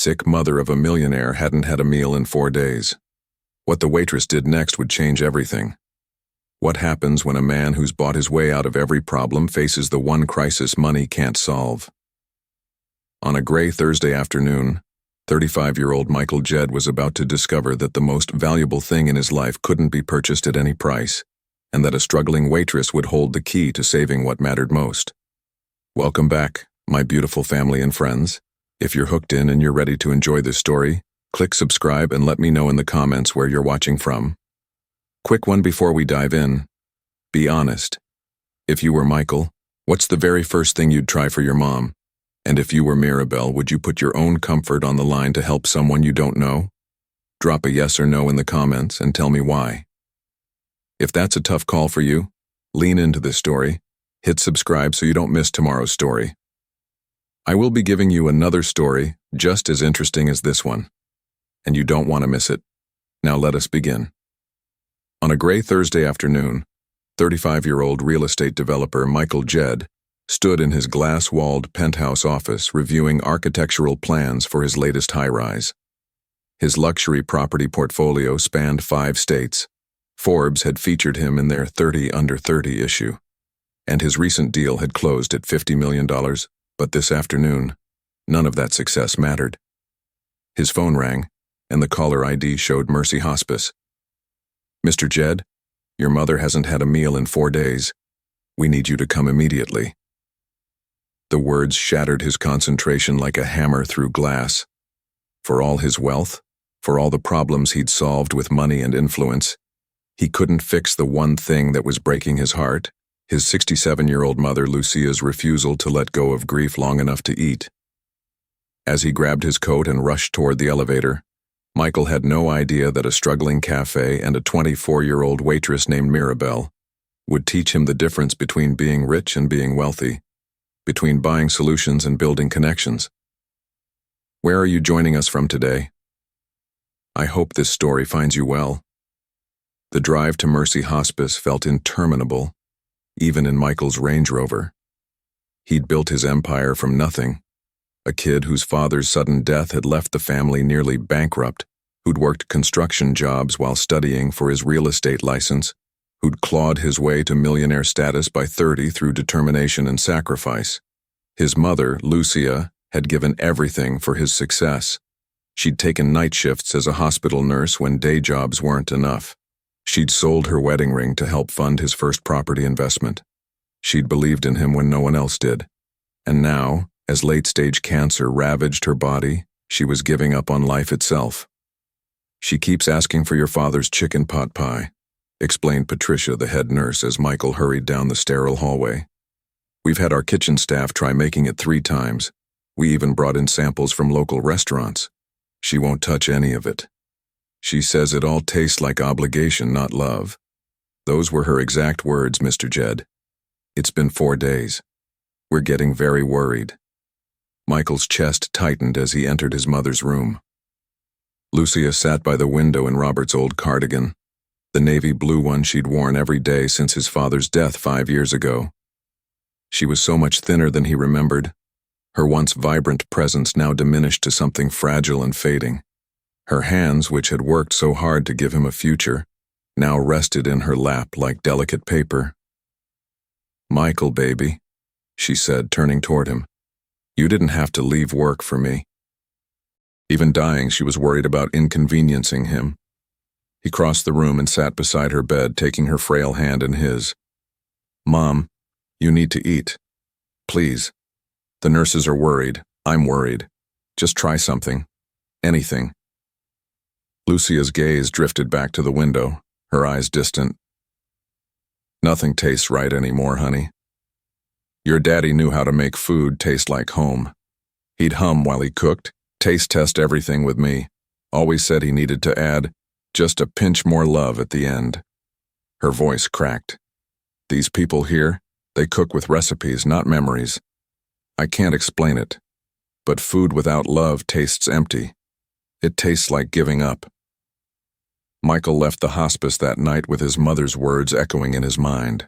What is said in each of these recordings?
sick mother of a millionaire hadn't had a meal in 4 days. What the waitress did next would change everything. What happens when a man who's bought his way out of every problem faces the one crisis money can't solve? On a gray Thursday afternoon, 35-year-old Michael Jed was about to discover that the most valuable thing in his life couldn't be purchased at any price, and that a struggling waitress would hold the key to saving what mattered most. Welcome back, my beautiful family and friends. If you're hooked in and you're ready to enjoy this story, click subscribe and let me know in the comments where you're watching from. Quick one before we dive in. Be honest. If you were Michael, what's the very first thing you'd try for your mom? And if you were Mirabelle, would you put your own comfort on the line to help someone you don't know? Drop a yes or no in the comments and tell me why. If that's a tough call for you, lean into this story. Hit subscribe so you don't miss tomorrow's story. I will be giving you another story just as interesting as this one, and you don't want to miss it. Now let us begin. On a gray Thursday afternoon, 35-year-old real estate developer Michael Jed stood in his glass-walled penthouse office reviewing architectural plans for his latest high-rise. His luxury property portfolio spanned 5 states. Forbes had featured him in their 30 Under 30 issue, and his recent deal had closed at $50 million, but this afternoon, none of that success mattered. His phone rang, and the caller ID showed Mercy Hospice. "Mr. Jed, your mother hasn't had a meal in 4 days. We need you to come immediately." The words shattered his concentration like a hammer through glass. For all his wealth, for all the problems he'd solved with money and influence, he couldn't fix the one thing that was breaking his heart: his 67-year-old mother Lucia's refusal to let go of grief long enough to eat. As he grabbed his coat and rushed toward the elevator, Michael had no idea that a struggling cafe and a 24-year-old waitress named Mirabelle would teach him the difference between being rich and being wealthy, between buying solutions and building connections. Where are you joining us from today? I hope this story finds you well. The drive to Mercy Hospice felt interminable, even in Michael's Range Rover. He'd built his empire from nothing. A kid whose father's sudden death had left the family nearly bankrupt, who'd worked construction jobs while studying for his real estate license, who'd clawed his way to millionaire status by 30 through determination and sacrifice. His mother, Lucia, had given everything for his success. She'd taken night shifts as a hospital nurse when day jobs weren't enough. She'd sold her wedding ring to help fund his first property investment. She'd believed in him when no one else did. And now, as late-stage cancer ravaged her body, she was giving up on life itself. "She keeps asking for your father's chicken pot pie," explained Patricia, the head nurse, as Michael hurried down the sterile hallway. "We've had our kitchen staff try making it 3 times. We even brought in samples from local restaurants. She won't touch any of it. She says it all tastes like obligation, not love." Those were her exact words, Mr. Jed. "It's been 4 days. We're getting very worried." Michael's chest tightened as he entered his mother's room. Lucia sat by the window in Robert's old cardigan, the navy blue one she'd worn every day since his father's death 5 years ago. She was so much thinner than he remembered. Her once vibrant presence now diminished to something fragile and fading. Her hands, which had worked so hard to give him a future, now rested in her lap like delicate paper. "Michael, baby," she said, turning toward him. "You didn't have to leave work for me." Even dying, she was worried about inconveniencing him. He crossed the room and sat beside her bed, taking her frail hand in his. "Mom, you need to eat. Please. The nurses are worried. I'm worried. Just try something. Anything." Lucia's gaze drifted back to the window, her eyes distant. "Nothing tastes right anymore, honey. Your daddy knew how to make food taste like home. He'd hum while he cooked, taste test everything with me. Always said he needed to add just a pinch more love at the end." Her voice cracked. "These people here, they cook with recipes, not memories. I can't explain it, but food without love tastes empty. It tastes like giving up." Michael left the hospice that night with his mother's words echoing in his mind.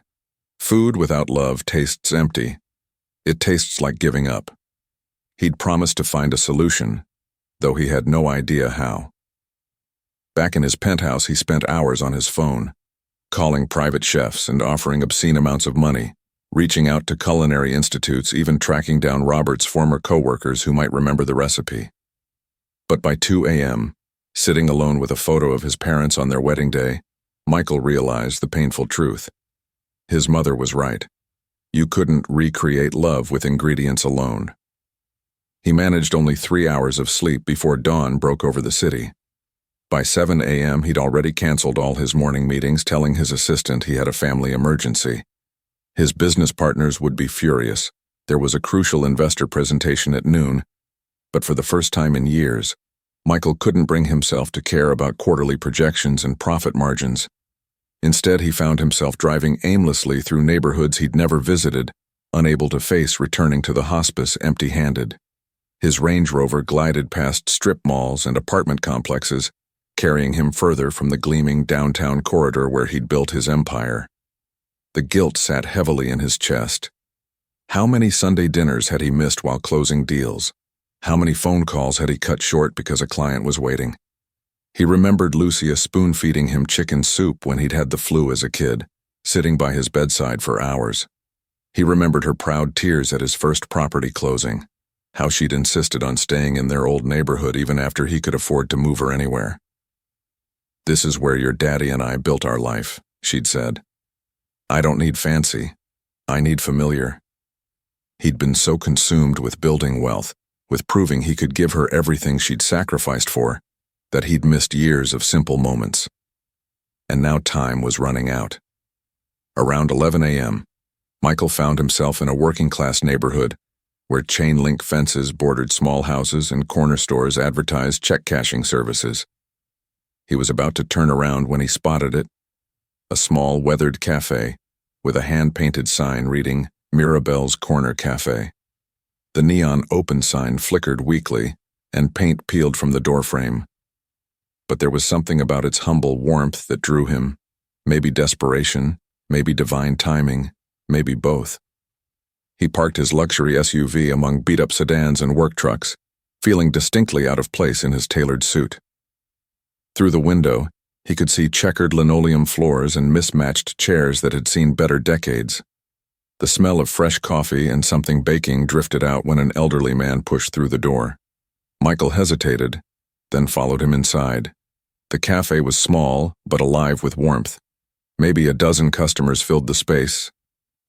Food without love tastes empty. It tastes like giving up. He'd promised to find a solution, though he had no idea how. Back in his penthouse, he spent hours on his phone, calling private chefs and offering obscene amounts of money, reaching out to culinary institutes, even tracking down Robert's former co-workers who might remember the recipe. But by 2 a.m., sitting alone with a photo of his parents on their wedding day, Michael realized the painful truth. His mother was right. You couldn't recreate love with ingredients alone. He managed only 3 hours of sleep before dawn broke over the city. By 7 a.m., he'd already canceled all his morning meetings, telling his assistant he had a family emergency. His business partners would be furious. There was a crucial investor presentation at noon, but for the first time in years, Michael couldn't bring himself to care about quarterly projections and profit margins. Instead, he found himself driving aimlessly through neighborhoods he'd never visited, unable to face returning to the hospice empty-handed. His Range Rover glided past strip malls and apartment complexes, carrying him further from the gleaming downtown corridor where he'd built his empire. The guilt sat heavily in his chest. How many Sunday dinners had he missed while closing deals? How many phone calls had he cut short because a client was waiting? He remembered Lucia spoon-feeding him chicken soup when he'd had the flu as a kid, sitting by his bedside for hours. He remembered her proud tears at his first property closing, how she'd insisted on staying in their old neighborhood even after he could afford to move her anywhere. "This is where your daddy and I built our life," she'd said. "I don't need fancy. I need familiar." He'd been so consumed with building wealth, with proving he could give her everything she'd sacrificed for, that he'd missed years of simple moments. And now time was running out. Around 11 a.m., Michael found himself in a working-class neighborhood where chain-link fences bordered small houses and corner stores advertised check-cashing services. He was about to turn around when he spotted it, a small, weathered cafe with a hand-painted sign reading Mirabelle's Corner Cafe. The neon open sign flickered weakly, and paint peeled from the doorframe. But there was something about its humble warmth that drew him, maybe desperation, maybe divine timing, maybe both. He parked his luxury SUV among beat-up sedans and work trucks, feeling distinctly out of place in his tailored suit. Through the window, he could see checkered linoleum floors and mismatched chairs that had seen better decades. The smell of fresh coffee and something baking drifted out when an elderly man pushed through the door. Michael hesitated, then followed him inside. The cafe was small, but alive with warmth. Maybe a dozen customers filled the space.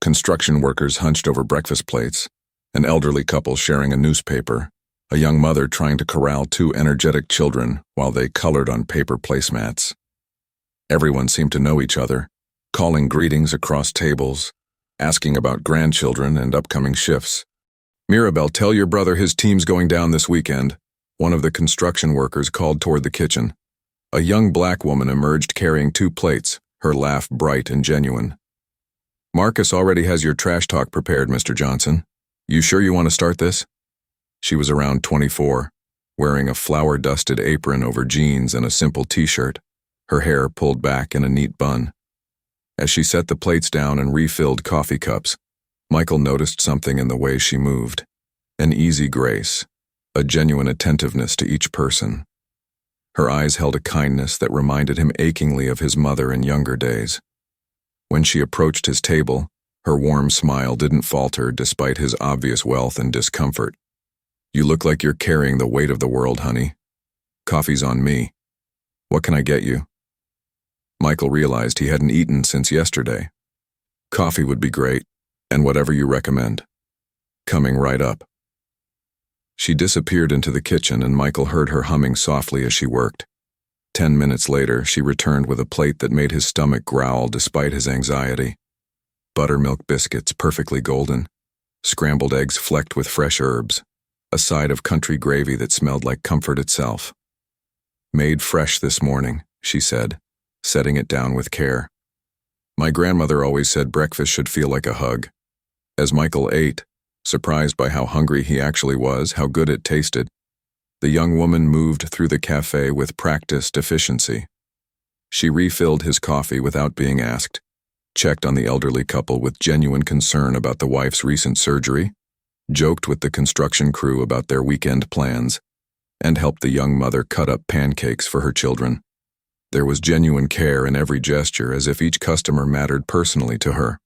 Construction workers hunched over breakfast plates, an elderly couple sharing a newspaper, a young mother trying to corral two energetic children while they colored on paper placemats. Everyone seemed to know each other, calling greetings across tables, asking about grandchildren and upcoming shifts. "Mirabelle, tell your brother his team's going down this weekend," one of the construction workers called toward the kitchen. A young black woman emerged carrying 2 plates, her laugh bright and genuine. "Marcus already has your trash talk prepared, Mr. Johnson. You sure you want to start this?" She was around 24, wearing a flour-dusted apron over jeans and a simple t-shirt, her hair pulled back in a neat bun. As she set the plates down and refilled coffee cups, Michael noticed something in the way she moved. An easy grace, a genuine attentiveness to each person. Her eyes held a kindness that reminded him achingly of his mother in younger days. When she approached his table, her warm smile didn't falter despite his obvious wealth and discomfort. "You look like you're carrying the weight of the world, honey. Coffee's on me. What can I get you?" Michael realized he hadn't eaten since yesterday. "Coffee would be great, and whatever you recommend. Coming right up." She disappeared into the kitchen and Michael heard her humming softly as she worked. 10 minutes later, she returned with a plate that made his stomach growl despite his anxiety. Buttermilk biscuits perfectly golden, scrambled eggs flecked with fresh herbs, a side of country gravy that smelled like comfort itself. "Made fresh this morning," she said, setting it down with care. "My grandmother always said breakfast should feel like a hug." As Michael ate, surprised by how hungry he actually was, how good it tasted, the young woman moved through the cafe with practiced efficiency. She refilled his coffee without being asked, checked on the elderly couple with genuine concern about the wife's recent surgery, joked with the construction crew about their weekend plans, and helped the young mother cut up pancakes for her children. There was genuine care in every gesture, as if each customer mattered personally to her.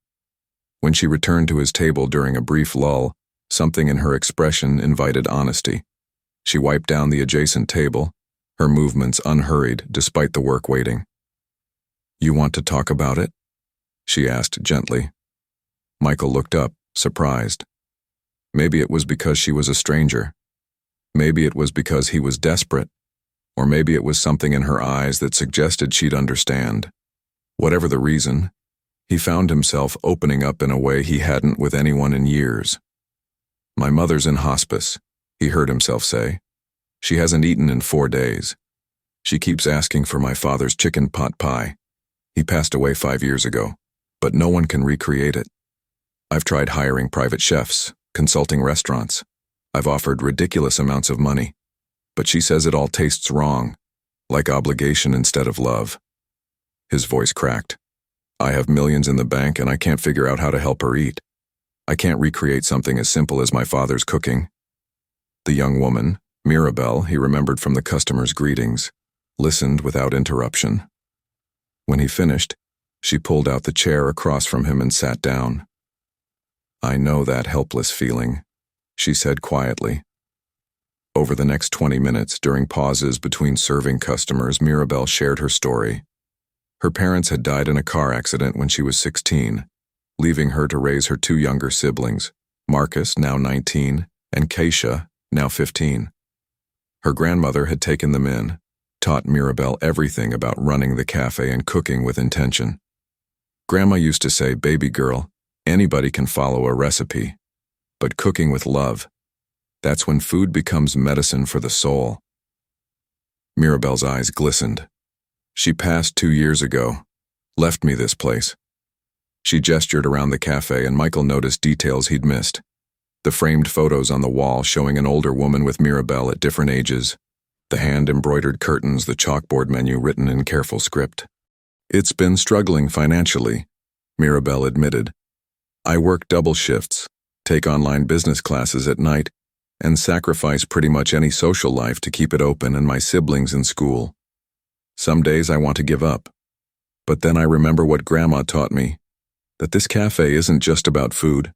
When she returned to his table during a brief lull, something in her expression invited honesty. She wiped down the adjacent table, her movements unhurried despite the work waiting. "You want to talk about it?" she asked gently. Michael looked up, surprised. Maybe it was because she was a stranger. Maybe it was because he was desperate. Or maybe it was something in her eyes that suggested she'd understand. Whatever the reason, he found himself opening up in a way he hadn't with anyone in years. "My mother's in hospice," he heard himself say. "She hasn't eaten in 4 days. She keeps asking for my father's chicken pot pie. He passed away 5 years ago, but no one can recreate it. I've tried hiring private chefs, consulting restaurants. I've offered ridiculous amounts of money, but she says it all tastes wrong, like obligation instead of love." His voice cracked. "I have millions in the bank and I can't figure out how to help her eat. I can't recreate something as simple as my father's cooking." The young woman, Mirabelle, he remembered from the customers' greetings, listened without interruption. When he finished, she pulled out the chair across from him and sat down. "I know that helpless feeling," she said quietly. Over the next 20 minutes, during pauses between serving customers, Mirabelle shared her story. Her parents had died in a car accident when she was 16, leaving her to raise her 2 younger siblings, Marcus, now 19, and Keisha, now 15. Her grandmother had taken them in, taught Mirabelle everything about running the cafe and cooking with intention. Grandma used to say, "Baby girl, anybody can follow a recipe, but cooking with love, that's when food becomes medicine for the soul." Mirabelle's eyes glistened. "She passed 2 years ago, left me this place." She gestured around the cafe and Michael noticed details he'd missed. The framed photos on the wall showing an older woman with Mirabelle at different ages, the hand-embroidered curtains, the chalkboard menu written in careful script. "It's been struggling financially," Mirabelle admitted. "I work double shifts, take online business classes at night, and sacrifice pretty much any social life to keep it open and my siblings in school. Some days I want to give up. But then I remember what Grandma taught me, that this cafe isn't just about food.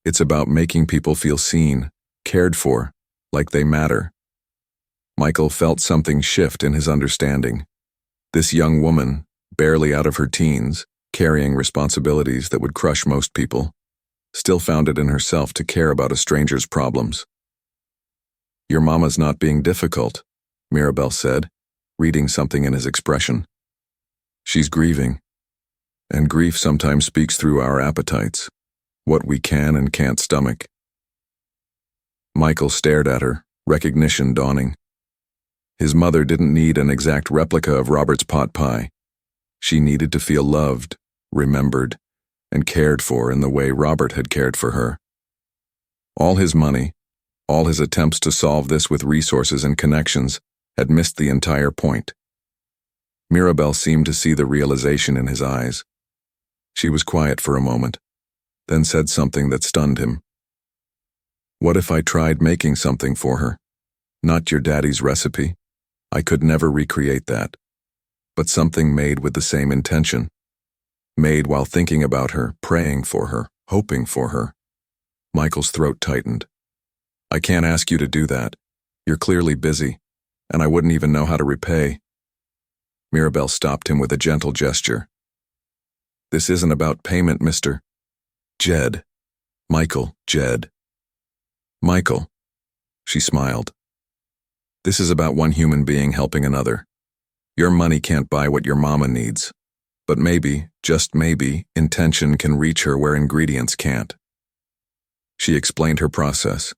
It's about making people feel seen, cared for, like they matter." Michael felt something shift in his understanding. This young woman, barely out of her teens, carrying responsibilities that would crush most people, still found it in herself to care about a stranger's problems. "Your mama's not being difficult," Mirabelle said, reading something in his expression. "She's grieving. And grief sometimes speaks through our appetites, what we can and can't stomach." Michael stared at her, recognition dawning. His mother didn't need an exact replica of Robert's pot pie. She needed to feel loved, remembered, and cared for in the way Robert had cared for her. All his money, all his attempts to solve this with resources and connections, had missed the entire point. Mirabelle seemed to see the realization in his eyes. She was quiet for a moment, then said something that stunned him. "What if I tried making something for her? Not your daddy's recipe. I could never recreate that. But something made with the same intention. Made while thinking about her, praying for her, hoping for her." Michael's throat tightened. "I can't ask you to do that. You're clearly busy, and I wouldn't even know how to repay." Mirabelle stopped him with a gentle gesture. "This isn't about payment, Mr. Jed. Michael Jed." "Michael," she smiled. "This is about one human being helping another. Your money can't buy what your mama needs, but maybe, just maybe, intention can reach her where ingredients can't." She explained her process.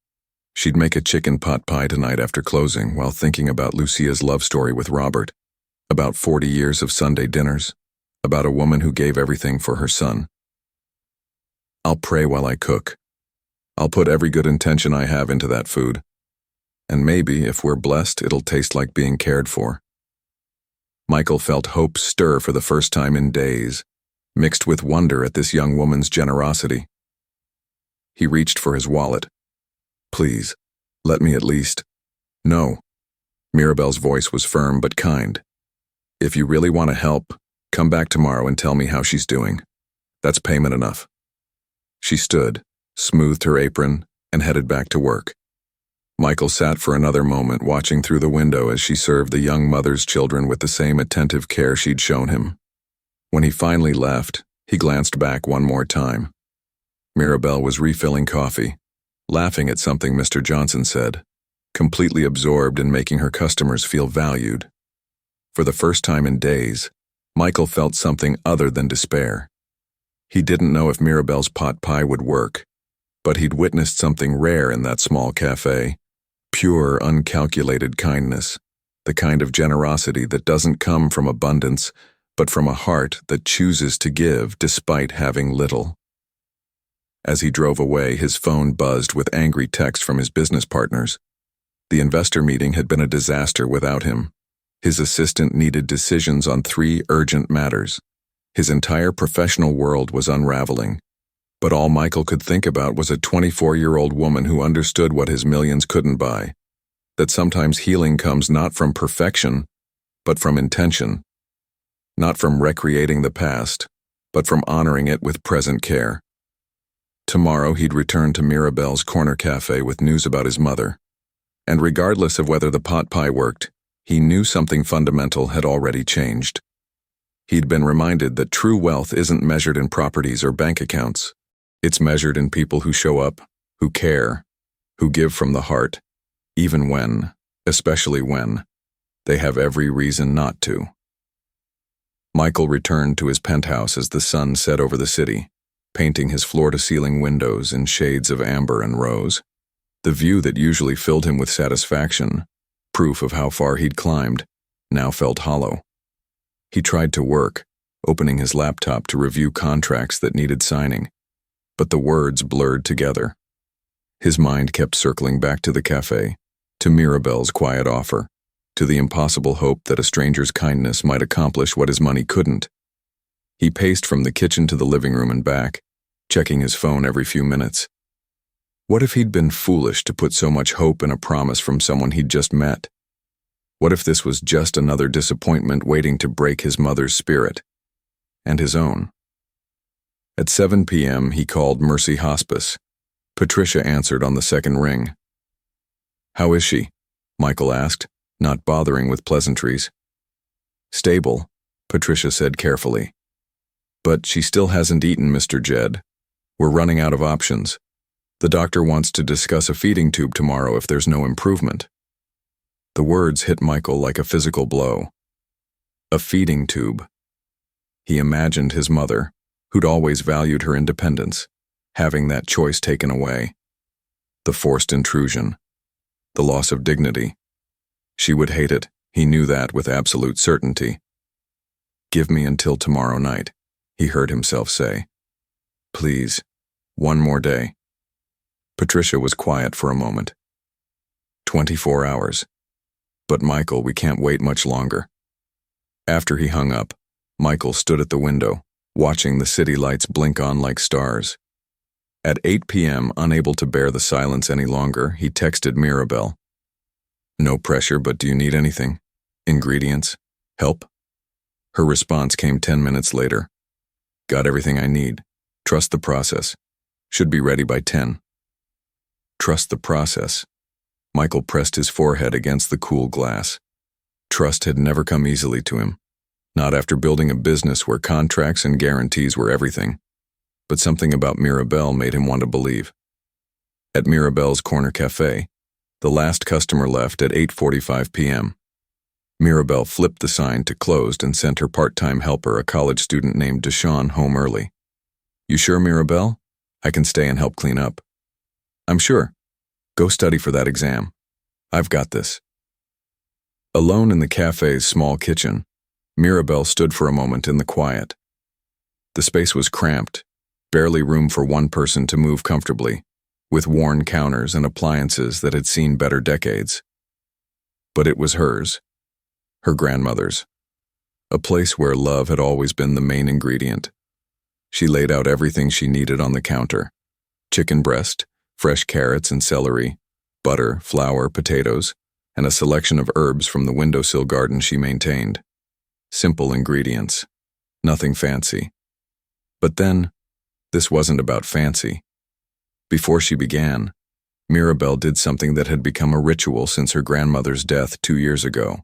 She'd make a chicken pot pie tonight after closing while thinking about Lucia's love story with Robert, about 40 years of Sunday dinners, about a woman who gave everything for her son. "I'll pray while I cook. I'll put every good intention I have into that food. And maybe, if we're blessed, it'll taste like being cared for." Michael felt hope stir for the first time in days, mixed with wonder at this young woman's generosity. He reached for his wallet. "Please, let me at least—" "No," Mirabelle's voice was firm but kind. "If you really want to help, come back tomorrow and tell me how she's doing. That's payment enough." She stood, smoothed her apron, and headed back to work. Michael sat for another moment watching through the window as she served the young mother's children with the same attentive care she'd shown him. When he finally left, he glanced back one more time. Mirabelle was refilling coffee, laughing at something Mr. Johnson said, completely absorbed in making her customers feel valued. For the first time in days, Michael felt something other than despair. He didn't know if Mirabelle's pot pie would work, but he'd witnessed something rare in that small cafe. Pure, uncalculated kindness, the kind of generosity that doesn't come from abundance, but from a heart that chooses to give despite having little. As he drove away, his phone buzzed with angry texts from his business partners. The investor meeting had been a disaster without him. His assistant needed decisions on 3 urgent matters. His entire professional world was unraveling. But all Michael could think about was a 24-year-old woman who understood what his millions couldn't buy. That sometimes healing comes not from perfection, but from intention. Not from recreating the past, but from honoring it with present care. Tomorrow he'd return to Mirabelle's corner cafe with news about his mother. And regardless of whether the pot pie worked, he knew something fundamental had already changed. He'd been reminded that true wealth isn't measured in properties or bank accounts. It's measured in people who show up, who care, who give from the heart, even when, especially when, they have every reason not to. Michael returned to his penthouse as the sun set over the city, painting his floor-to-ceiling windows in shades of amber and rose. The view that usually filled him with satisfaction, proof of how far he'd climbed, now felt hollow. He tried to work, opening his laptop to review contracts that needed signing, but the words blurred together. His mind kept circling back to the cafe, to Mirabelle's quiet offer, to the impossible hope that a stranger's kindness might accomplish what his money couldn't. He paced from the kitchen to the living room and back, checking his phone every few minutes. What if he'd been foolish to put so much hope in a promise from someone he'd just met? What if this was just another disappointment waiting to break his mother's spirit, and his own? At 7 p.m., he called Mercy Hospice. Patricia answered on the second ring. "How is she?" Michael asked, not bothering with pleasantries. "Stable," Patricia said carefully. "But she still hasn't eaten, Mr. Jed. We're running out of options. The doctor wants to discuss a feeding tube tomorrow if there's no improvement." The words hit Michael like a physical blow. A feeding tube. He imagined his mother, who'd always valued her independence, having that choice taken away. The forced intrusion. The loss of dignity. She would hate it, he knew that with absolute certainty. "Give me until tomorrow night," he heard himself say. "Please, one more day." Patricia was quiet for a moment. 24 hours. "But Michael, we can't wait much longer." After he hung up, Michael stood at the window, watching the city lights blink on like stars. At 8 p.m., unable to bear the silence any longer, he texted Mirabelle. "No pressure, but do you need anything? Ingredients? Help?" Her response came 10 minutes later. "Got everything I need. Trust the process. Should be ready by 10. Trust the process. Michael pressed his forehead against the cool glass. Trust had never come easily to him. Not after building a business where contracts and guarantees were everything. But something about Mirabelle made him want to believe. At Mirabelle's corner cafe, the last customer left at 8:45 p.m. Mirabelle flipped the sign to closed and sent her part-time helper, a college student named Deshawn, home early. "You sure, Mirabelle? I can stay and help clean up." "I'm sure. Go study for that exam. I've got this." Alone in the cafe's small kitchen, Mirabelle stood for a moment in the quiet. The space was cramped, barely room for one person to move comfortably, with worn counters and appliances that had seen better decades. But it was hers, her grandmother's, a place where love had always been the main ingredient. She laid out everything she needed on the counter: chicken breast, fresh carrots and celery, butter, flour, potatoes, and a selection of herbs from the windowsill garden she maintained. Simple ingredients, nothing fancy. But then, this wasn't about fancy. Before she began, Mirabelle did something that had become a ritual since her grandmother's death 2 years ago.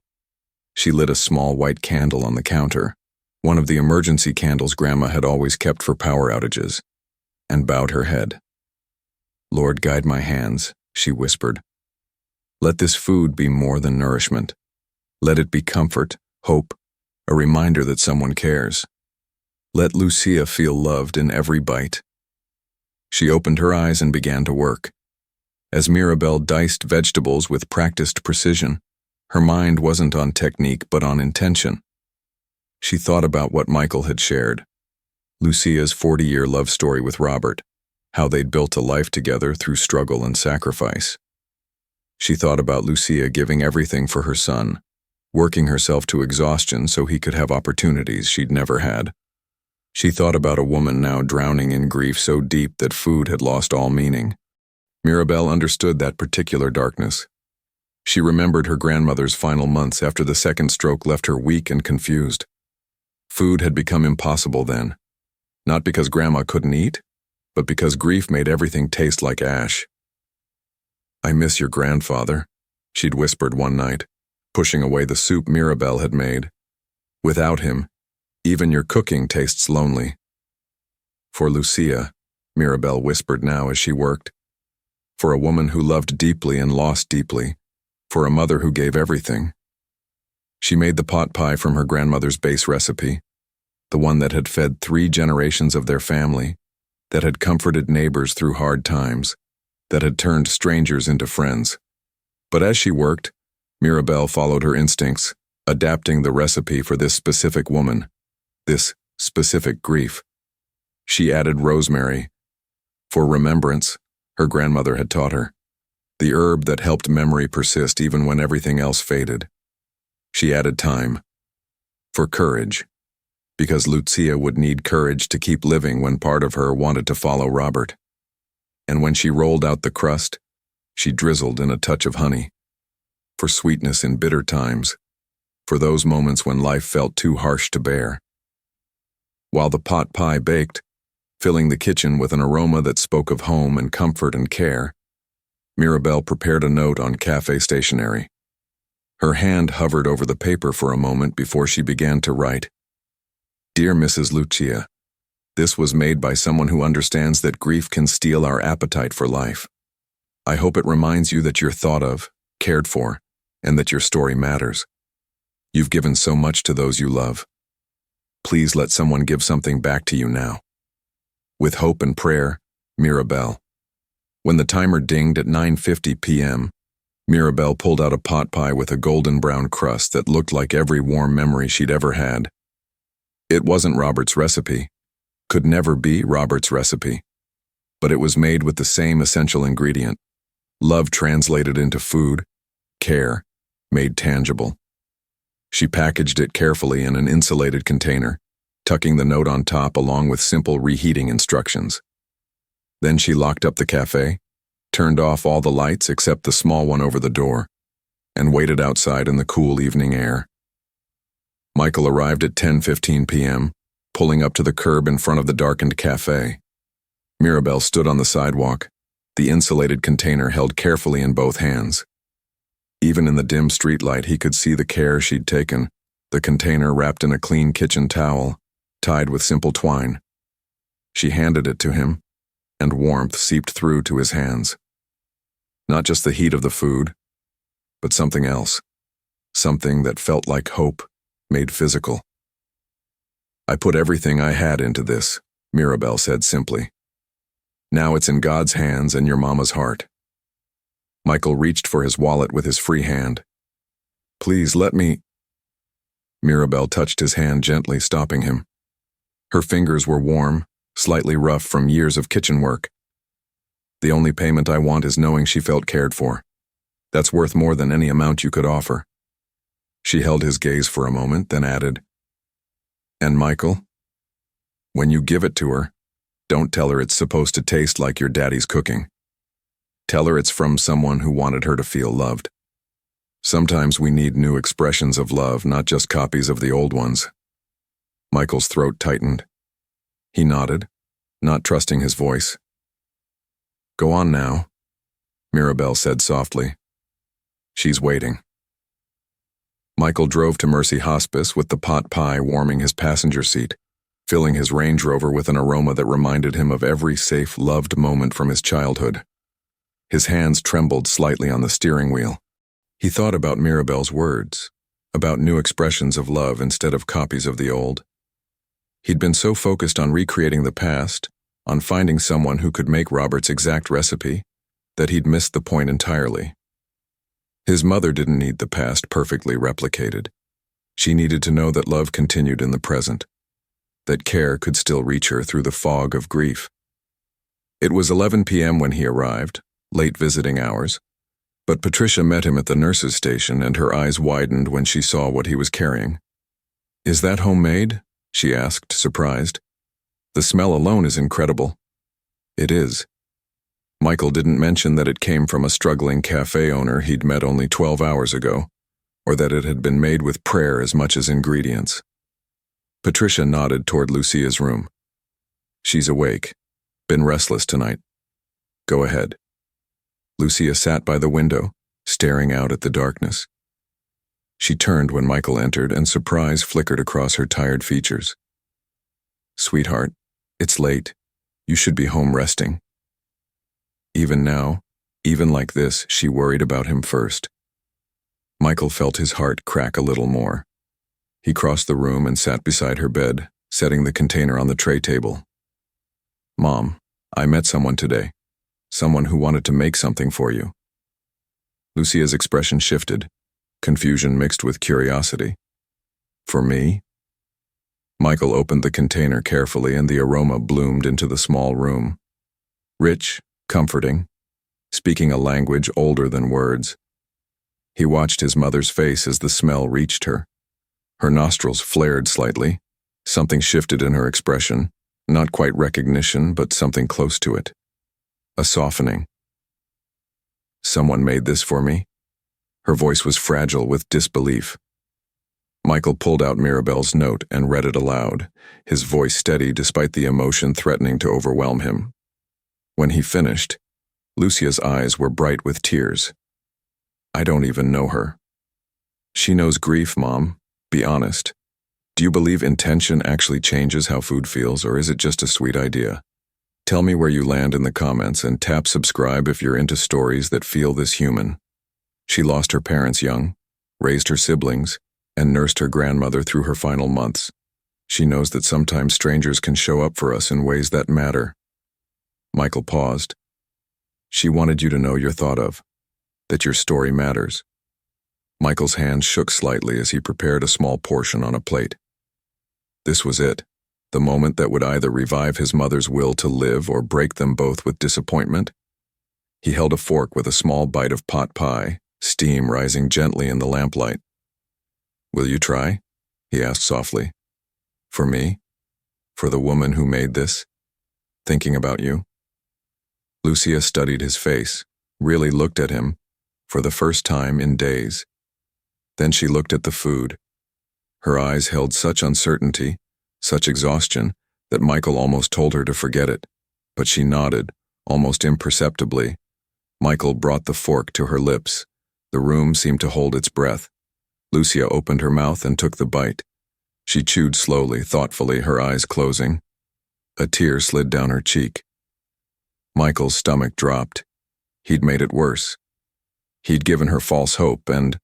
She lit a small white candle on the counter, one of the emergency candles Grandma had always kept for power outages, and bowed her head. "Lord, guide my hands," she whispered. "Let this food be more than nourishment. Let it be comfort, hope, a reminder that someone cares. Let Lucia feel loved in every bite." She opened her eyes and began to work. As Mirabelle diced vegetables with practiced precision, her mind wasn't on technique but on intention. She thought about what Michael had shared, Lucia's 40-year love story with Robert, how they'd built a life together through struggle and sacrifice. She thought about Lucia giving everything for her son, working herself to exhaustion so he could have opportunities she'd never had. She thought about a woman now drowning in grief so deep that food had lost all meaning. Mirabelle understood that particular darkness. She remembered her grandmother's final months after the second stroke left her weak and confused. Food had become impossible then, not because Grandma couldn't eat, but because grief made everything taste like ash. "I miss your grandfather," she'd whispered one night, pushing away the soup Mirabelle had made. "Without him, even your cooking tastes lonely." "For Lucia," Mirabelle whispered now as she worked. "For a woman who loved deeply and lost deeply. For a mother who gave everything." She made the pot pie from her grandmother's base recipe, the one that had fed 3 generations of their family, that had comforted neighbors through hard times, that had turned strangers into friends. But as she worked, Mirabelle followed her instincts, adapting the recipe for this specific woman, this specific grief. She added rosemary, for remembrance, her grandmother had taught her, the herb that helped memory persist even when everything else faded. She added thyme, for courage, because Lucia would need courage to keep living when part of her wanted to follow Robert. And when she rolled out the crust, she drizzled in a touch of honey, for sweetness in bitter times, for those moments when life felt too harsh to bear. While the pot pie baked, filling the kitchen with an aroma that spoke of home and comfort and care, Mirabelle prepared a note on cafe stationery. Her hand hovered over the paper for a moment before she began to write. "Dear Mrs. Lucia, this was made by someone who understands that grief can steal our appetite for life. I hope it reminds you that you're thought of, cared for, and that your story matters. You've given so much to those you love. Please let someone give something back to you now. With hope and prayer, Mirabelle." When the timer dinged at 9:50 p.m., Mirabelle pulled out a pot pie with a golden brown crust that looked like every warm memory she'd ever had. It wasn't Robert's recipe, could never be Robert's recipe, but it was made with the same essential ingredient, love translated into food, care, made tangible. She packaged it carefully in an insulated container, tucking the note on top along with simple reheating instructions. Then she locked up the cafe, turned off all the lights except the small one over the door, and waited outside in the cool evening air. Michael arrived at 10:15 p.m., pulling up to the curb in front of the darkened cafe. Mirabelle stood on the sidewalk, the insulated container held carefully in both hands. Even in the dim streetlight, he could see the care she'd taken, the container wrapped in a clean kitchen towel, tied with simple twine. She handed it to him, and warmth seeped through to his hands. Not just the heat of the food, but something else, something that felt like hope, made physical. "I put everything I had into this," Mirabelle said simply. "Now it's in God's hands and your mama's heart." Michael reached for his wallet with his free hand. "Please let me—" Mirabelle touched his hand gently, stopping him. Her fingers were warm, slightly rough from years of kitchen work. "The only payment I want is knowing she felt cared for. That's worth more than any amount you could offer." She held his gaze for a moment, then added, "And Michael, when you give it to her, don't tell her it's supposed to taste like your daddy's cooking. Tell her it's from someone who wanted her to feel loved." Sometimes we need new expressions of love, not just copies of the old ones. Michael's throat tightened. He nodded, not trusting his voice. Go on now, Mirabelle said softly. She's waiting. Michael drove to Mercy Hospice with the pot pie warming his passenger seat, filling his Range Rover with an aroma that reminded him of every safe, loved moment from his childhood. His hands trembled slightly on the steering wheel. He thought about Mirabelle's words, about new expressions of love instead of copies of the old. He'd been so focused on recreating the past, on finding someone who could make Robert's exact recipe, that he'd missed the point entirely. His mother didn't need the past perfectly replicated. She needed to know that love continued in the present, that care could still reach her through the fog of grief. It was 11 p.m. when he arrived, late visiting hours, but Patricia met him at the nurse's station and her eyes widened when she saw what he was carrying. Is that homemade? She asked, surprised. The smell alone is incredible. It is. Michael didn't mention that it came from a struggling cafe owner he'd met only 12 hours ago, or that it had been made with prayer as much as ingredients. Patricia nodded toward Lucia's room. She's awake. Been restless tonight. Go ahead. Lucia sat by the window, staring out at the darkness. She turned when Michael entered, and surprise flickered across her tired features. Sweetheart, it's late. You should be home resting. Even now, even like this, she worried about him first. Michael felt his heart crack a little more. He crossed the room and sat beside her bed, setting the container on the tray table. Mom, I met someone today. Someone who wanted to make something for you. Lucia's expression shifted, confusion mixed with curiosity. For me? Michael opened the container carefully and the aroma bloomed into the small room. Rich, comforting, speaking a language older than words. He watched his mother's face as the smell reached her. Her nostrils flared slightly. Something shifted in her expression, not quite recognition, but something close to it. A softening. Someone made this for me? Her voice was fragile with disbelief. Michael pulled out Mirabelle's note and read it aloud, his voice steady despite the emotion threatening to overwhelm him. When he finished, Lucia's eyes were bright with tears. I don't even know her. She knows grief, Mom. Be honest. Do you believe intention actually changes how food feels, or is it just a sweet idea? Tell me where you land in the comments and tap subscribe if you're into stories that feel this human. She lost her parents young, raised her siblings, and nursed her grandmother through her final months. She knows that sometimes strangers can show up for us in ways that matter. Michael paused. She wanted you to know you're thought of, that your story matters. Michael's hand shook slightly as he prepared a small portion on a plate. This was it, the moment that would either revive his mother's will to live or break them both with disappointment. He held a fork with a small bite of pot pie, steam rising gently in the lamplight. Will you try? He asked softly. For me? For the woman who made this? Thinking about you? Lucia studied his face, really looked at him, for the first time in days. Then she looked at the food. Her eyes held such uncertainty, such exhaustion, that Michael almost told her to forget it. But she nodded, almost imperceptibly. Michael brought the fork to her lips. The room seemed to hold its breath. Lucia opened her mouth and took the bite. She chewed slowly, thoughtfully, her eyes closing. A tear slid down her cheek. Michael's stomach dropped. He'd made it worse. He'd given her false hope and...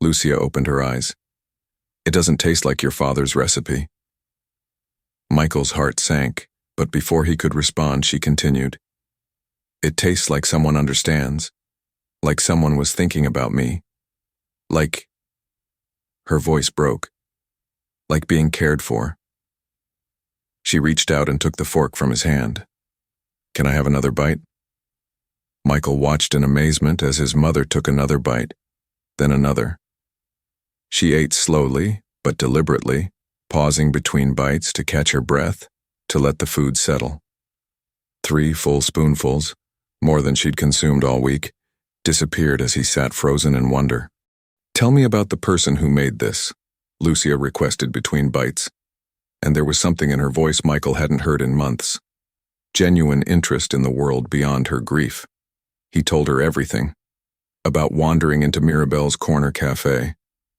Lucia opened her eyes. It doesn't taste like your father's recipe. Michael's heart sank, but before he could respond, she continued. It tastes like someone understands. Like someone was thinking about me. Like... Her voice broke. Like being cared for. She reached out and took the fork from his hand. Can I have another bite? Michael watched in amazement as his mother took another bite, then another. She ate slowly, but deliberately, pausing between bites to catch her breath, to let the food settle. 3 full spoonfuls, more than she'd consumed all week, disappeared as he sat frozen in wonder. Tell me about the person who made this, Lucia requested between bites, and there was something in her voice Michael hadn't heard in months. Genuine interest in the world beyond her grief. He told her everything. About wandering into Mirabelle's corner cafe,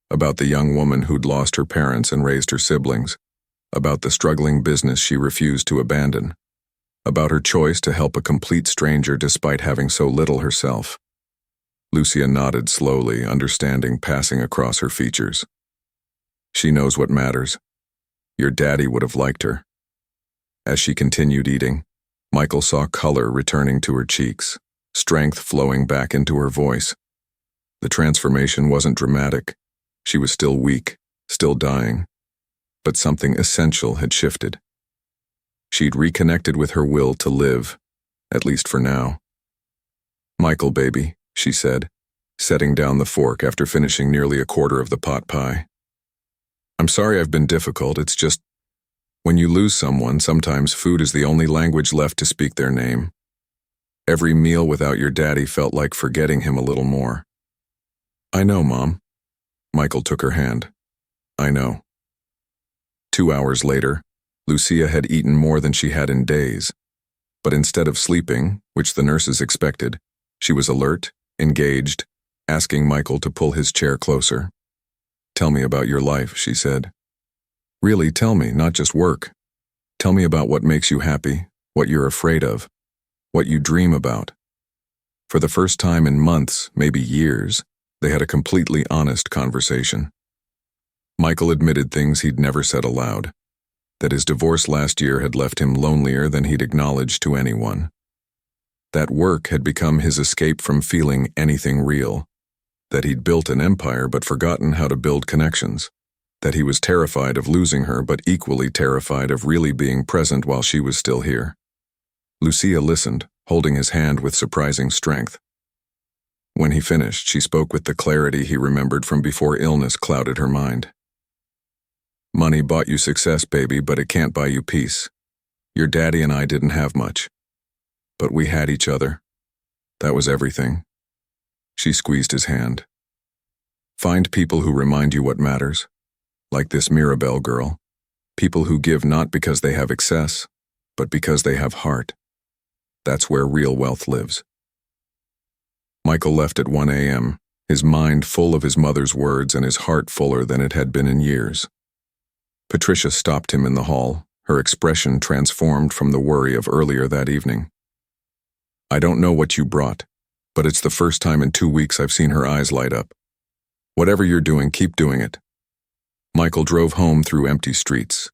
about the young woman who'd lost her parents and raised her siblings, about the struggling business she refused to abandon, about her choice to help a complete stranger despite having so little herself. Lucia nodded slowly, understanding passing across her features. She knows what matters. Your daddy would have liked her. As she continued eating, Michael saw color returning to her cheeks, strength flowing back into her voice. The transformation wasn't dramatic. She was still weak, still dying, but something essential had shifted. She'd reconnected with her will to live, at least for now. "Michael, baby," she said, setting down the fork after finishing nearly a quarter of the pot pie. "I'm sorry I've been difficult, it's just, when you lose someone, sometimes food is the only language left to speak their name. Every meal without your daddy felt like forgetting him a little more." "I know, Mom." Michael took her hand. "I know." 2 hours later, Lucia had eaten more than she had in days. But instead of sleeping, which the nurses expected, she was alert, engaged, asking Michael to pull his chair closer. "Tell me about your life," she said. "Really, tell me, not just work. Tell me about what makes you happy, what you're afraid of, what you dream about." For the first time in months, maybe years, they had a completely honest conversation. Michael admitted things he'd never said aloud, that his divorce last year had left him lonelier than he'd acknowledged to anyone. That work had become his escape from feeling anything real, that he'd built an empire but forgotten how to build connections, that he was terrified of losing her but equally terrified of really being present while she was still here. Lucia listened, holding his hand with surprising strength. When he finished, she spoke with the clarity he remembered from before illness clouded her mind. "Money bought you success, baby, but it can't buy you peace. Your daddy and I didn't have much. But we had each other. That was everything." She squeezed his hand. "Find people who remind you what matters, like this Mirabelle girl. People who give not because they have excess, but because they have heart. That's where real wealth lives." Michael left at 1 a.m., his mind full of his mother's words and his heart fuller than it had been in years. Patricia stopped him in the hall, her expression transformed from the worry of earlier that evening. "I don't know what you brought, but it's the first time in 2 weeks I've seen her eyes light up. Whatever you're doing, keep doing it." Michael drove home through empty streets,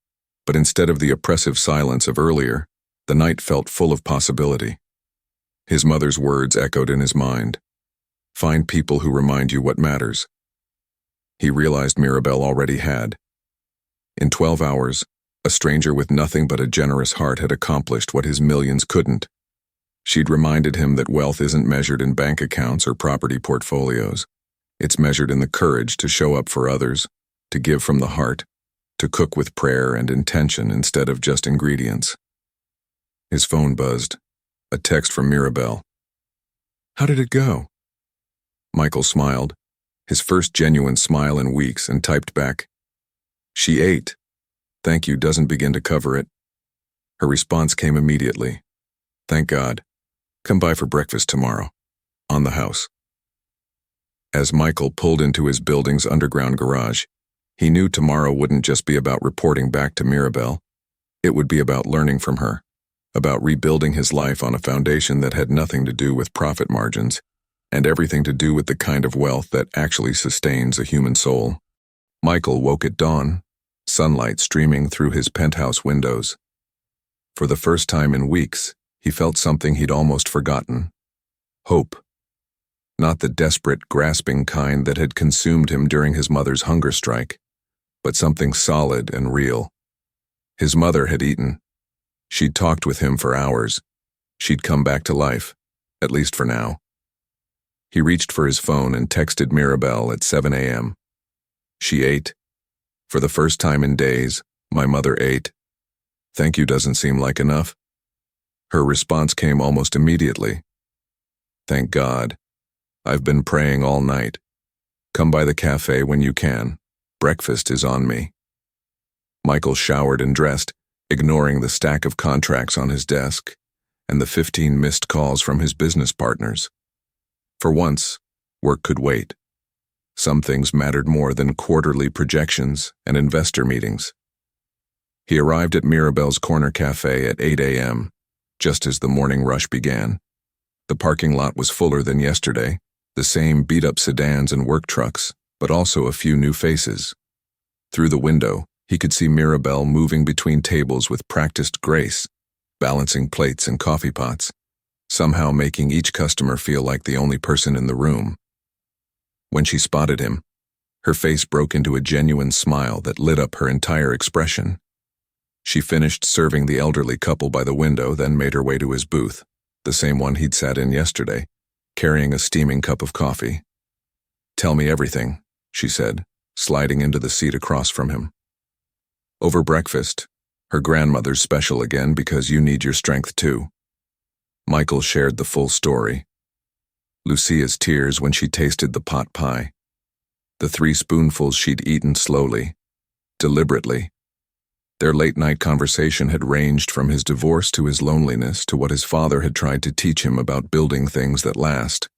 but instead of the oppressive silence of earlier, the night felt full of possibility. His mother's words echoed in his mind. Find people who remind you what matters. He realized Mirabelle already had. In 12 hours, a stranger with nothing but a generous heart had accomplished what his millions couldn't. She'd reminded him that wealth isn't measured in bank accounts or property portfolios. It's measured in the courage to show up for others, to give from the heart, to cook with prayer and intention instead of just ingredients. His phone buzzed. A text from Mirabelle. "How did it go?" Michael smiled, his first genuine smile in weeks, and typed back, "She ate. Thank you doesn't begin to cover it." Her response came immediately. "Thank God. Come by for breakfast tomorrow. On the house." As Michael pulled into his building's underground garage, he knew tomorrow wouldn't just be about reporting back to Mirabelle. It would be about learning from her, about rebuilding his life on a foundation that had nothing to do with profit margins, and everything to do with the kind of wealth that actually sustains a human soul. Michael woke at dawn, sunlight streaming through his penthouse windows. For the first time in weeks, he felt something he'd almost forgotten. Hope. Not the desperate, grasping kind that had consumed him during his mother's hunger strike, but something solid and real. His mother had eaten. She'd talked with him for hours. She'd come back to life, at least for now. He reached for his phone and texted Mirabelle at 7 a.m. "She ate. For the first time in days, my mother ate. Thank you doesn't seem like enough." Her response came almost immediately. "Thank God. I've been praying all night." Come by the cafe when you can. Breakfast is on me. Michael showered and dressed, ignoring the stack of contracts on his desk and the 15 missed calls from his business partners. For once, work could wait. Some things mattered more than quarterly projections and investor meetings. He arrived at Mirabelle's Corner Cafe at 8 a.m., just as the morning rush began. The parking lot was fuller than yesterday, the same beat-up sedans and work trucks, but also a few new faces. Through the window, he could see Mirabelle moving between tables with practiced grace, balancing plates and coffee pots, somehow making each customer feel like the only person in the room. When she spotted him, her face broke into a genuine smile that lit up her entire expression. She finished serving the elderly couple by the window, then made her way to his booth, the same one he'd sat in yesterday, carrying a steaming cup of coffee. "Tell me everything," she said, sliding into the seat across from him. "Over breakfast, her grandmother's special again because you need your strength too." Michael shared the full story. Lucia's tears when she tasted the pot pie. The 3 spoonfuls she'd eaten slowly, deliberately. Their late-night conversation had ranged from his divorce to his loneliness to what his father had tried to teach him about building things that last.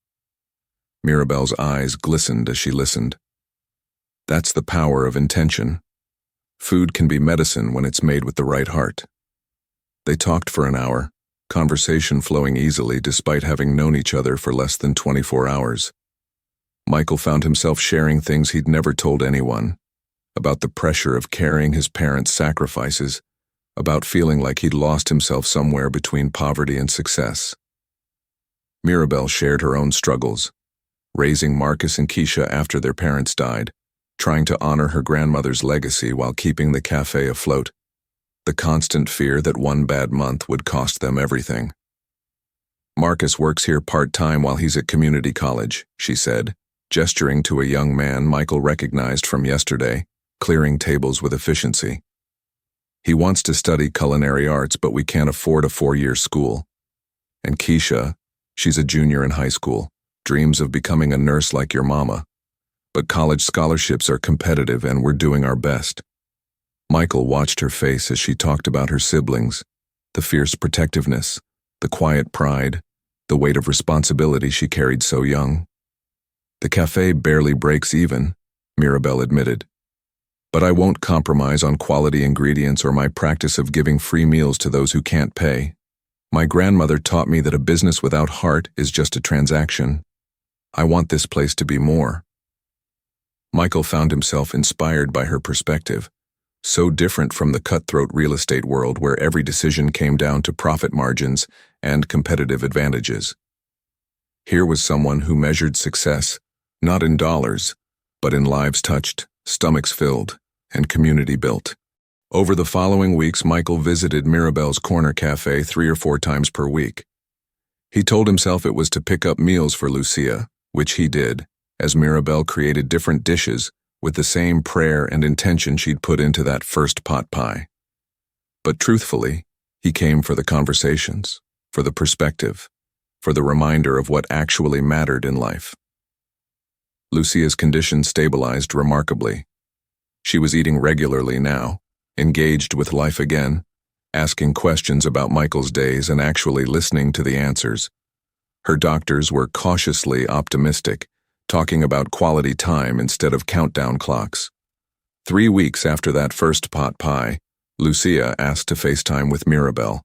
Mirabelle's eyes glistened as she listened. That's the power of intention. Food can be medicine when it's made with the right heart. They talked for an hour, conversation flowing easily despite having known each other for less than 24 hours. Michael found himself sharing things he'd never told anyone, about the pressure of carrying his parents' sacrifices, about feeling like he'd lost himself somewhere between poverty and success. Mirabelle shared her own struggles, raising Marcus and Keisha after their parents died, trying to honor her grandmother's legacy while keeping the cafe afloat, the constant fear that one bad month would cost them everything. "Marcus works here part-time while he's at community college," she said, gesturing to a young man Michael recognized from yesterday, clearing tables with efficiency. "He wants to study culinary arts, but we can't afford a 4-year school. And Keisha, she's a junior in high school, dreams of becoming a nurse like your mama. But college scholarships are competitive and we're doing our best." Michael watched her face as she talked about her siblings, the fierce protectiveness, the quiet pride, the weight of responsibility she carried so young. "The cafe barely breaks even," Mirabelle admitted. "But I won't compromise on quality ingredients or my practice of giving free meals to those who can't pay. My grandmother taught me that a business without heart is just a transaction. I want this place to be more." Michael found himself inspired by her perspective, so different from the cutthroat real estate world where every decision came down to profit margins and competitive advantages. Here was someone who measured success, not in dollars, but in lives touched, stomachs filled, and community built. Over the following weeks, Michael visited Mirabelle's Corner Cafe 3 or 4 times per week. He told himself it was to pick up meals for Lucia, which he did, as Mirabelle created different dishes with the same prayer and intention she'd put into that first pot pie. But truthfully, he came for the conversations, for the perspective, for the reminder of what actually mattered in life. Lucia's condition stabilized remarkably. She was eating regularly now, engaged with life again, asking questions about Michael's days and actually listening to the answers. Her doctors were cautiously optimistic, talking about quality time instead of countdown clocks. 3 weeks after that first pot pie, Lucia asked to FaceTime with Mirabelle.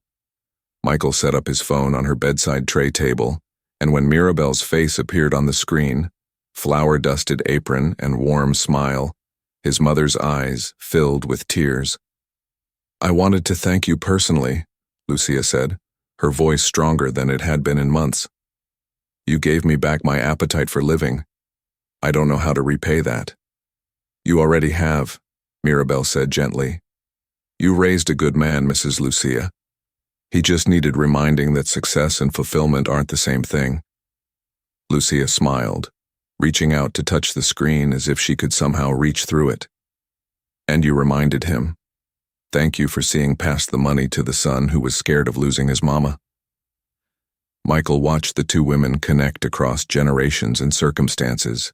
Michael set up his phone on her bedside tray table, and when Mirabelle's face appeared on the screen, flour-dusted apron and warm smile, his mother's eyes filled with tears. "I wanted to thank you personally," Lucia said, her voice stronger than it had been in months. "You gave me back my appetite for living. I don't know how to repay that." "You already have," Mirabelle said gently. "You raised a good man, Mrs. Lucia. He just needed reminding that success and fulfillment aren't the same thing." Lucia smiled, reaching out to touch the screen as if she could somehow reach through it. "And you reminded him. Thank you for seeing past the money to the son who was scared of losing his mama." Michael watched the 2 women connect across generations and circumstances,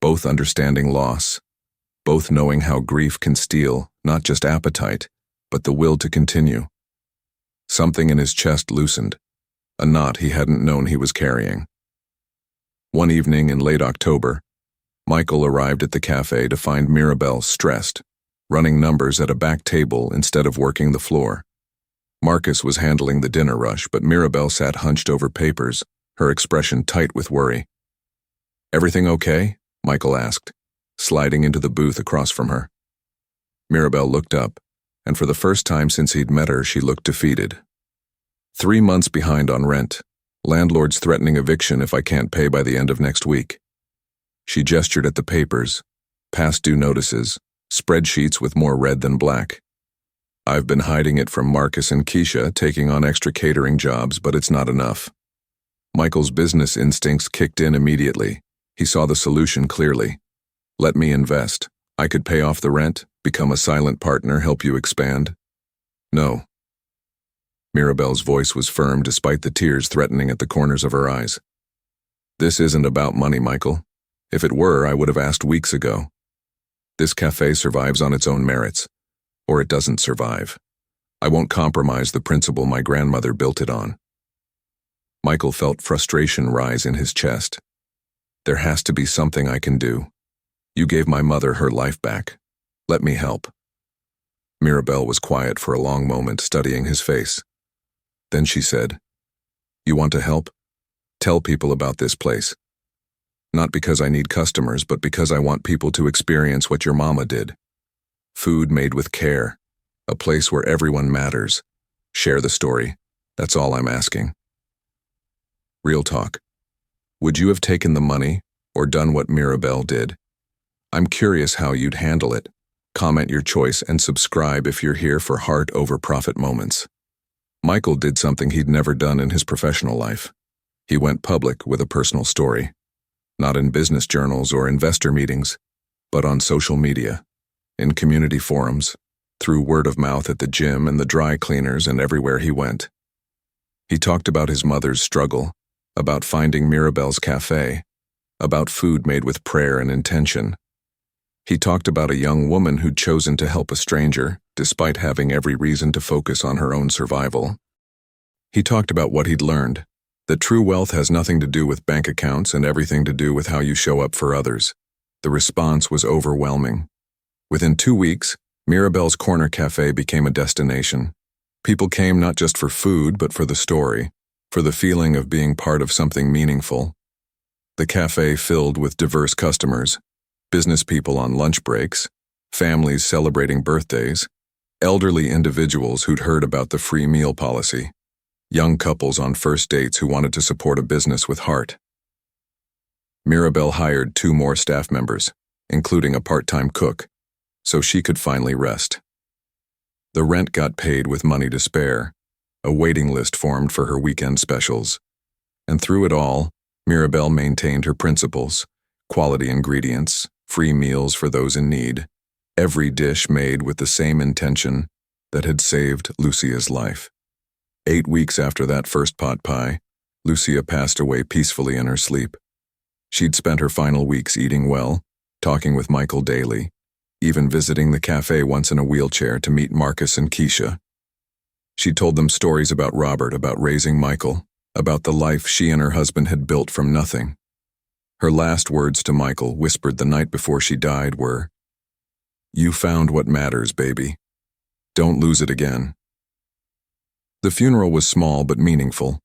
both understanding loss, both knowing how grief can steal not just appetite, but the will to continue. Something in his chest loosened, a knot he hadn't known he was carrying. One evening in late October, Michael arrived at the cafe to find Mirabelle stressed, running numbers at a back table instead of working the floor. Marcus was handling the dinner rush, but Mirabelle sat hunched over papers, her expression tight with worry. "Everything okay?" Michael asked, sliding into the booth across from her. Mirabelle looked up, and for the first time since he'd met her, she looked defeated. 3 months behind on rent. Landlord's threatening eviction if I can't pay by the end of next week. She gestured at the papers, past due notices, spreadsheets with more red than black. I've been hiding it from Marcus and Keisha, taking on extra catering jobs, but it's not enough. Michael's business instincts kicked in immediately. He saw the solution clearly. Let me invest. I could pay off the rent, become a silent partner, help you expand. No. Mirabelle's voice was firm despite the tears threatening at the corners of her eyes. This isn't about money, Michael. If it were, I would have asked weeks ago. This cafe survives on its own merits, or it doesn't survive. I won't compromise the principle my grandmother built it on. Michael felt frustration rise in his chest. There has to be something I can do. You gave my mother her life back. Let me help. Mirabelle was quiet for a long moment, studying his face. Then she said, "You want to help? Tell people about this place. Not because I need customers, but because I want people to experience what your mama did. Food made with care. A place where everyone matters. Share the story. That's all I'm asking." Real talk. Would you have taken the money or done what Mirabelle did? I'm curious how you'd handle it. Comment your choice and subscribe if you're here for heart over profit moments. Michael did something he'd never done in his professional life. He went public with a personal story. Not in business journals or investor meetings, but on social media, in community forums, through word of mouth at the gym and the dry cleaners and everywhere he went. He talked about his mother's struggle, about finding Mirabelle's cafe, about food made with prayer and intention. He talked about a young woman who'd chosen to help a stranger, despite having every reason to focus on her own survival. He talked about what he'd learned, that true wealth has nothing to do with bank accounts and everything to do with how you show up for others. The response was overwhelming. Within 2 weeks, Mirabelle's Corner Cafe became a destination. People came not just for food, but for the story, for the feeling of being part of something meaningful. The cafe filled with diverse customers, business people on lunch breaks, families celebrating birthdays, elderly individuals who'd heard about the free meal policy, young couples on first dates who wanted to support a business with heart. Mirabelle hired 2 more staff members, including a part-time cook, so she could finally rest. The rent got paid with money to spare, a waiting list formed for her weekend specials. And through it all, Mirabelle maintained her principles: quality ingredients, free meals for those in need, every dish made with the same intention that had saved Lucia's life. 8 weeks after that first pot pie, Lucia passed away peacefully in her sleep. She'd spent her final weeks eating well, talking with Michael daily, even visiting the cafe once in a wheelchair to meet Marcus and Keisha. She told them stories about Robert, about raising Michael, about the life she and her husband had built from nothing. Her last words to Michael, whispered the night before she died, were, "You found what matters, baby. Don't lose it again." The funeral was small but meaningful.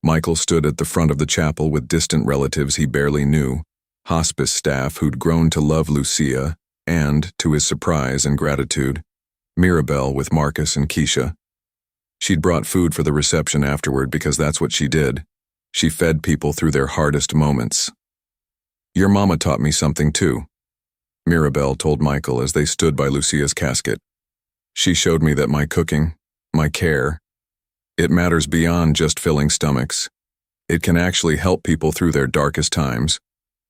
Michael stood at the front of the chapel with distant relatives he barely knew, hospice staff who'd grown to love Lucia, and, to his surprise and gratitude, Mirabelle with Marcus and Keisha. She'd brought food for the reception afterward because that's what she did. She fed people through their hardest moments. "Your mama taught me something too," Mirabelle told Michael as they stood by Lucia's casket. "She showed me that my cooking, my care, it matters beyond just filling stomachs. It can actually help people through their darkest times.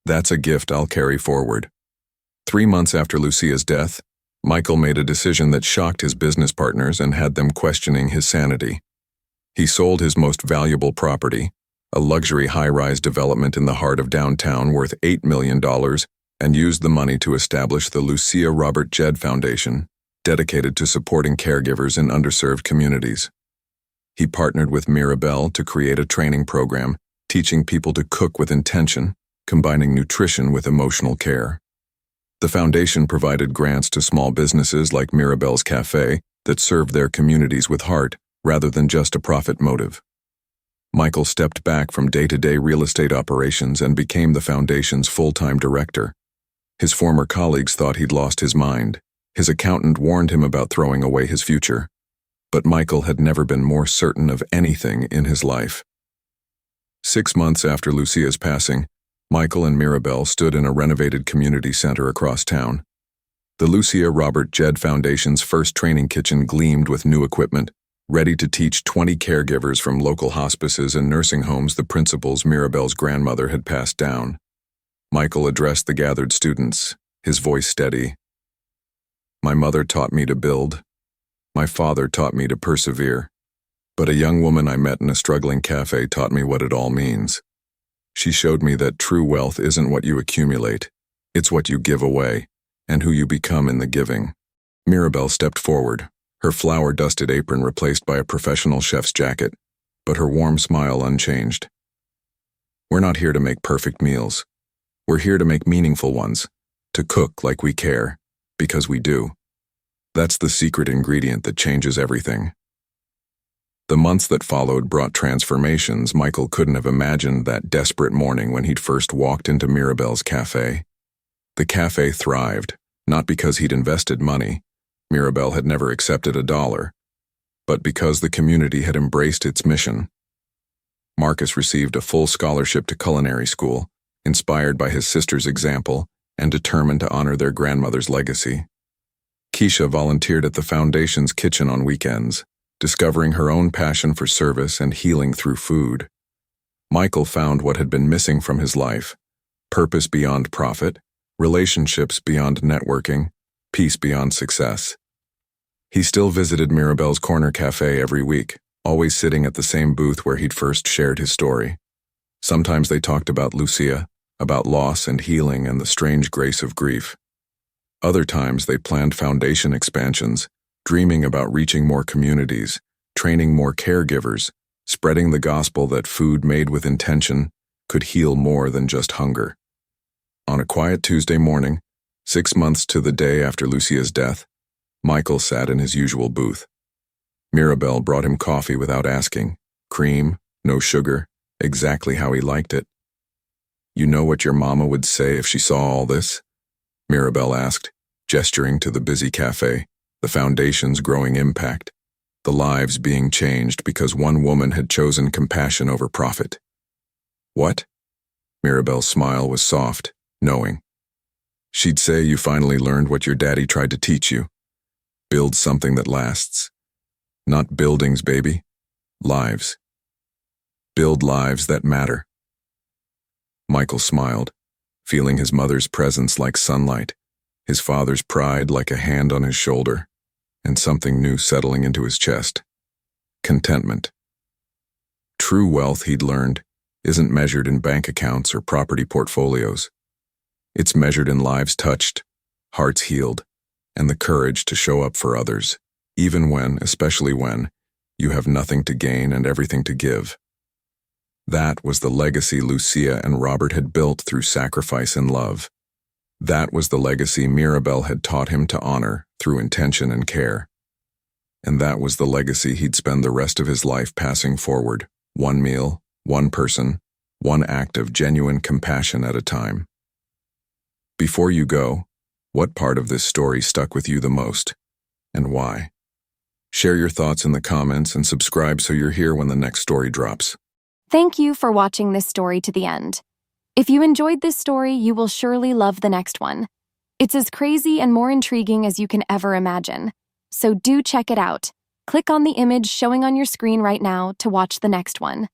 That's a gift I'll carry forward." 3 months after Lucia's death, Michael made a decision that shocked his business partners and had them questioning his sanity. He sold his most valuable property, a luxury high-rise development in the heart of downtown worth $8 million, and used the money to establish the Lucia Robert Jed Foundation, dedicated to supporting caregivers in underserved communities. He partnered with Mirabelle to create a training program teaching people to cook with intention, combining nutrition with emotional care. The foundation provided grants to small businesses like Mirabelle's Cafe that served their communities with heart rather than just a profit motive. Michael stepped back from day-to-day real estate operations and became the foundation's full-time director. His former colleagues thought he'd lost his mind. His accountant warned him about throwing away his future. But Michael had never been more certain of anything in his life. 6 months after Lucia's passing, Michael and Mirabelle stood in a renovated community center across town. The Lucia Robert Jed Foundation's first training kitchen gleamed with new equipment, ready to teach 20 caregivers from local hospices and nursing homes the principles Mirabelle's grandmother had passed down. Michael addressed the gathered students, his voice steady. "My mother taught me to build. My father taught me to persevere. But a young woman I met in a struggling cafe taught me what it all means. She showed me that true wealth isn't what you accumulate, it's what you give away, and who you become in the giving." Mirabelle stepped forward, her flour-dusted apron replaced by a professional chef's jacket, but her warm smile unchanged. "We're not here to make perfect meals. We're here to make meaningful ones, to cook like we care, because we do. That's the secret ingredient that changes everything." The months that followed brought transformations Michael couldn't have imagined that desperate morning when he'd first walked into Mirabelle's cafe. The cafe thrived, not because he'd invested money. Mirabelle had never accepted $1, but because the community had embraced its mission. Marcus received a full scholarship to culinary school, inspired by his sister's example and determined to honor their grandmother's legacy. Keisha volunteered at the foundation's kitchen on weekends, discovering her own passion for service and healing through food. Michael found what had been missing from his life: purpose beyond profit, relationships beyond networking, peace beyond success. He still visited Mirabelle's Corner Cafe every week, always sitting at the same booth where he'd first shared his story. Sometimes they talked about Lucia, about loss and healing and the strange grace of grief. Other times they planned foundation expansions, dreaming about reaching more communities, training more caregivers, spreading the gospel that food made with intention could heal more than just hunger. On a quiet Tuesday morning, 6 months to the day after Lucia's death, Michael sat in his usual booth. Mirabelle brought him coffee without asking, cream, no sugar, exactly how he liked it. "You know what your mama would say if she saw all this?" Mirabelle asked, gesturing to the busy cafe, the foundation's growing impact, the lives being changed because one woman had chosen compassion over profit. "What?" Mirabelle's smile was soft, knowing. "She'd say you finally learned what your daddy tried to teach you. Build something that lasts. Not buildings, baby. Lives. Build lives that matter." Michael smiled, feeling his mother's presence like sunlight, his father's pride like a hand on his shoulder, and something new settling into his chest. Contentment. True wealth, he'd learned, isn't measured in bank accounts or property portfolios. It's measured in lives touched, hearts healed, and the courage to show up for others, even when, especially when, you have nothing to gain and everything to give. That was the legacy Lucia and Robert had built through sacrifice and love. That was the legacy Mirabelle had taught him to honor through intention and care. And that was the legacy he'd spend the rest of his life passing forward, one meal, one person, one act of genuine compassion at a time. Before you go, what part of this story stuck with you the most, and why? Share your thoughts in the comments and subscribe so you're here when the next story drops. Thank you for watching this story to the end. If you enjoyed this story, you will surely love the next one. It's as crazy and more intriguing as you can ever imagine. So do check it out. Click on the image showing on your screen right now to watch the next one.